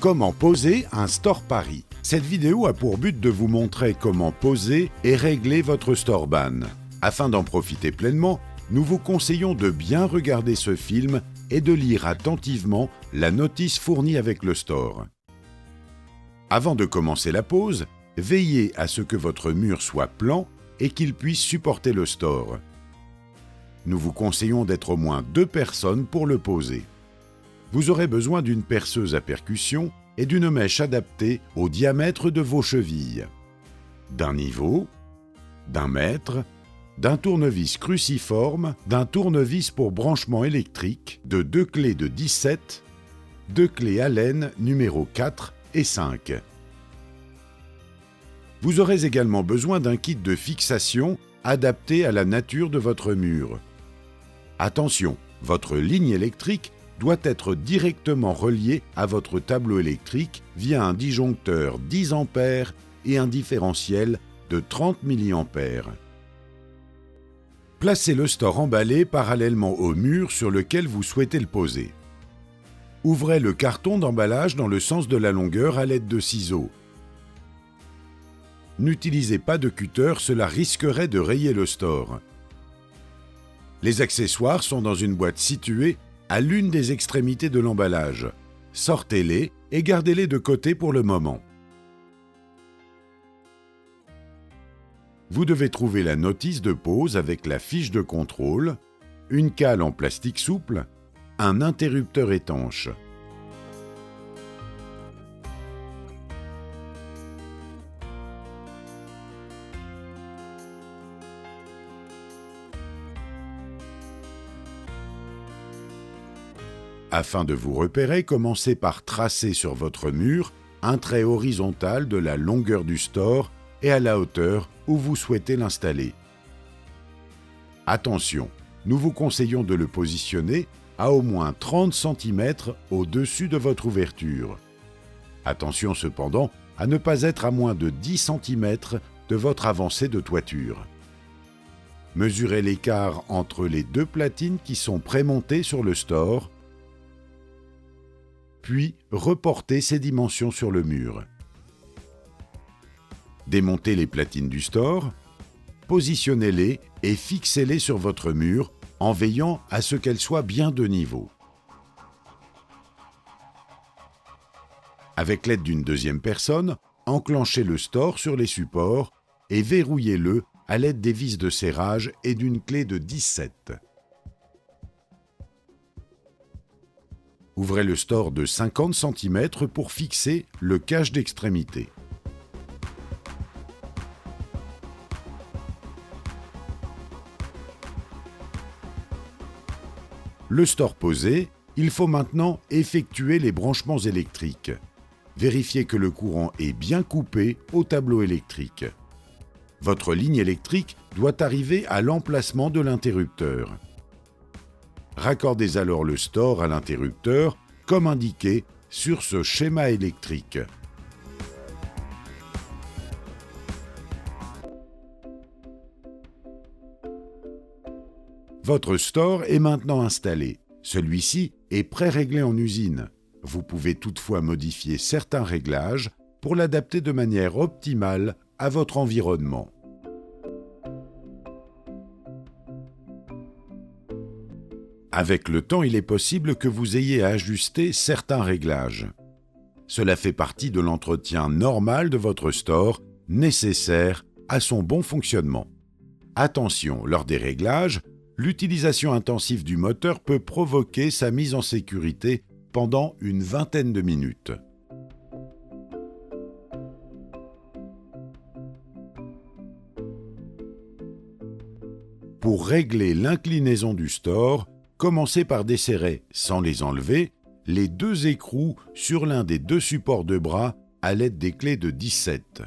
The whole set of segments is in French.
Comment poser un Store Paris. Cette vidéo a pour but de vous montrer comment poser et régler votre Store Ban. Afin d'en profiter pleinement, nous vous conseillons de bien regarder ce film et de lire attentivement la notice fournie avec le Store. Avant de commencer la pose, veillez à ce que votre mur soit plan et qu'il puisse supporter le Store. Nous vous conseillons d'être au moins 2 personnes pour le poser. Vous aurez besoin d'une perceuse à percussion et d'une mèche adaptée au diamètre de vos chevilles, d'un niveau, d'un mètre, d'un tournevis cruciforme, d'un tournevis pour branchement électrique, de 2 clés de 17, 2 clés Allen numéro 4 et 5. Vous aurez également besoin d'un kit de fixation adapté à la nature de votre mur. Attention, votre ligne électrique doit être directement reliée à votre tableau électrique via un disjoncteur 10 A et un différentiel de 30 mA. Placez le Store emballé parallèlement au mur sur lequel vous souhaitez le poser. Ouvrez le carton d'emballage dans le sens de la longueur à l'aide de ciseaux. N'utilisez pas de cutter, cela risquerait de rayer le Store. Les accessoires sont dans une boîte située à l'une des extrémités de l'emballage. Sortez-les et gardez-les de côté pour le moment. Vous devez trouver la notice de pose avec la fiche de contrôle, une cale en plastique souple, un interrupteur étanche. Afin de vous repérer, commencez par tracer sur votre mur un trait horizontal de la longueur du Store et à la hauteur où vous souhaitez l'installer. Attention, nous vous conseillons de le positionner à au moins 30 cm au-dessus de votre ouverture. Attention cependant à ne pas être à moins de 10 cm de votre avancée de toiture. Mesurez l'écart entre les 2 platines qui sont prémontées sur le Store, puis reportez ces dimensions sur le mur. Démontez les platines du Store, positionnez-les et fixez-les sur votre mur en veillant à ce qu'elles soient bien de niveau. Avec l'aide d'une deuxième personne, enclenchez le Store sur les supports et verrouillez-le à l'aide des vis de serrage et d'une clé de 17. Ouvrez le Store de 50 cm pour fixer le cache d'extrémité. Le Store posé, il faut maintenant effectuer les branchements électriques. Vérifiez que le courant est bien coupé au tableau électrique. Votre ligne électrique doit arriver à l'emplacement de l'interrupteur. Raccordez alors le Store à l'interrupteur comme indiqué sur ce schéma électrique. Votre Store est maintenant installé. Celui-ci est pré-réglé en usine. Vous pouvez toutefois modifier certains réglages pour l'adapter de manière optimale à votre environnement. Avec le temps, il est possible que vous ayez à ajuster certains réglages. Cela fait partie de l'entretien normal de votre Store, nécessaire à son bon fonctionnement. Attention, lors des réglages, l'utilisation intensive du moteur peut provoquer sa mise en sécurité pendant une vingtaine de minutes. Pour régler l'inclinaison du Store, commencez par desserrer, sans les enlever, les 2 écrous sur l'un des 2 supports de bras à l'aide des clés de 17.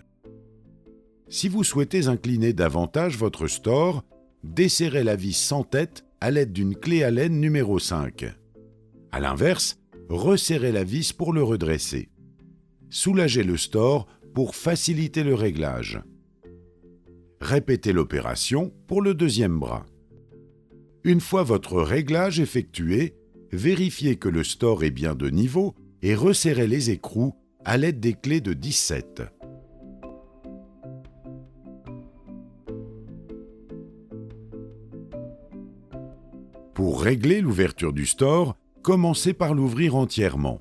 Si vous souhaitez incliner davantage votre Store, desserrez la vis sans tête à l'aide d'une clé Allen numéro 5. A l'inverse, resserrez la vis pour le redresser. Soulagez le Store pour faciliter le réglage. Répétez l'opération pour le deuxième bras. Une fois votre réglage effectué, vérifiez que le Store est bien de niveau et resserrez les écrous à l'aide des clés de 17. Pour régler l'ouverture du store, commencez par l'ouvrir entièrement.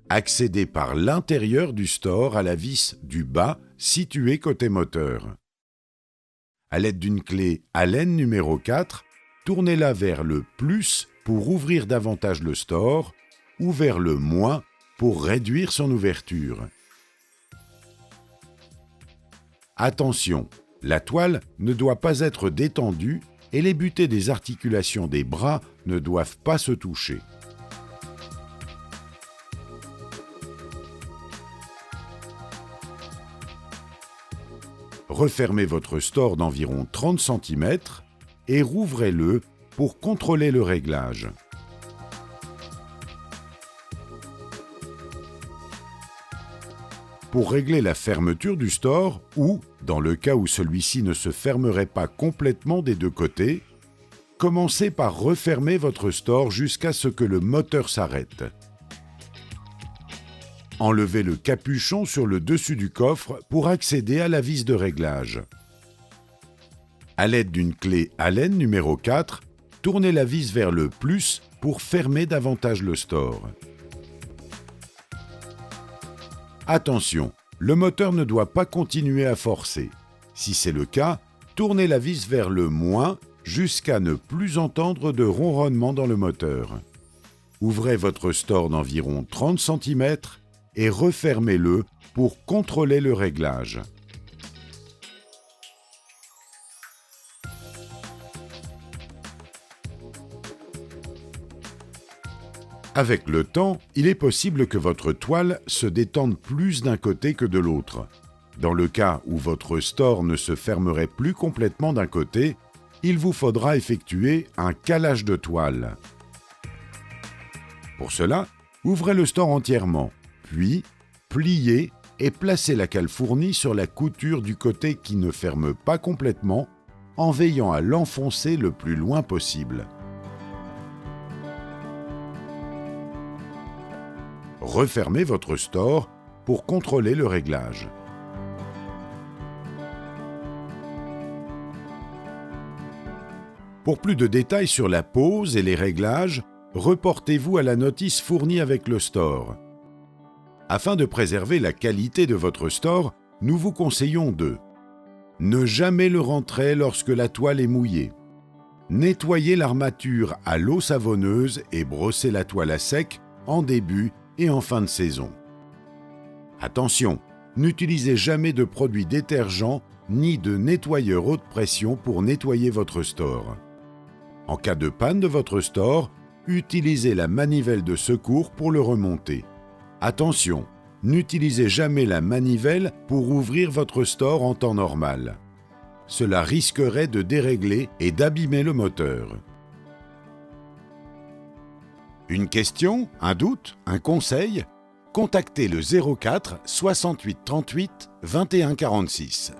Accédez par l'intérieur du store à la vis du bas située côté moteur. À l'aide d'une clé Allen numéro 4, tournez-la vers le plus pour ouvrir davantage le store ou vers le moins pour réduire son ouverture. Attention, la toile ne doit pas être détendue et les butées des articulations des bras ne doivent pas se toucher. Refermez votre store d'environ 30 cm et rouvrez-le pour contrôler le réglage. Pour régler la fermeture du store ou, dans le cas où celui-ci ne se fermerait pas complètement des deux côtés, commencez par refermer votre store jusqu'à ce que le moteur s'arrête. Enlevez le capuchon sur le dessus du coffre pour accéder à la vis de réglage. À l'aide d'une clé Allen numéro 4, tournez la vis vers le plus pour fermer davantage le store. Attention, le moteur ne doit pas continuer à forcer. Si c'est le cas, tournez la vis vers le moins jusqu'à ne plus entendre de ronronnement dans le moteur. Ouvrez votre store d'environ 30 cm et refermez-le pour contrôler le réglage. Avec le temps, il est possible que votre toile se détende plus d'un côté que de l'autre. Dans le cas où votre store ne se fermerait plus complètement d'un côté, il vous faudra effectuer un calage de toile. Pour cela, ouvrez le store entièrement, puis pliez et placez la cale fournie sur la couture du côté qui ne ferme pas complètement, en veillant à l'enfoncer le plus loin possible. Refermez votre store pour contrôler le réglage. Pour plus de détails sur la pose et les réglages, reportez-vous à la notice fournie avec le store. Afin de préserver la qualité de votre store, nous vous conseillons de ne jamais le rentrer lorsque la toile est mouillée. Nettoyez l'armature à l'eau savonneuse et brossez la toile à sec en début et en fin de saison. Attention, n'utilisez jamais de produits détergents ni de nettoyeur haute pression pour nettoyer votre store. En cas de panne de votre store, utilisez la manivelle de secours pour le remonter. Attention, n'utilisez jamais la manivelle pour ouvrir votre store en temps normal. Cela risquerait de dérégler et d'abîmer le moteur. Une question, un doute, un conseil? Contactez le 04 68 38 21 46.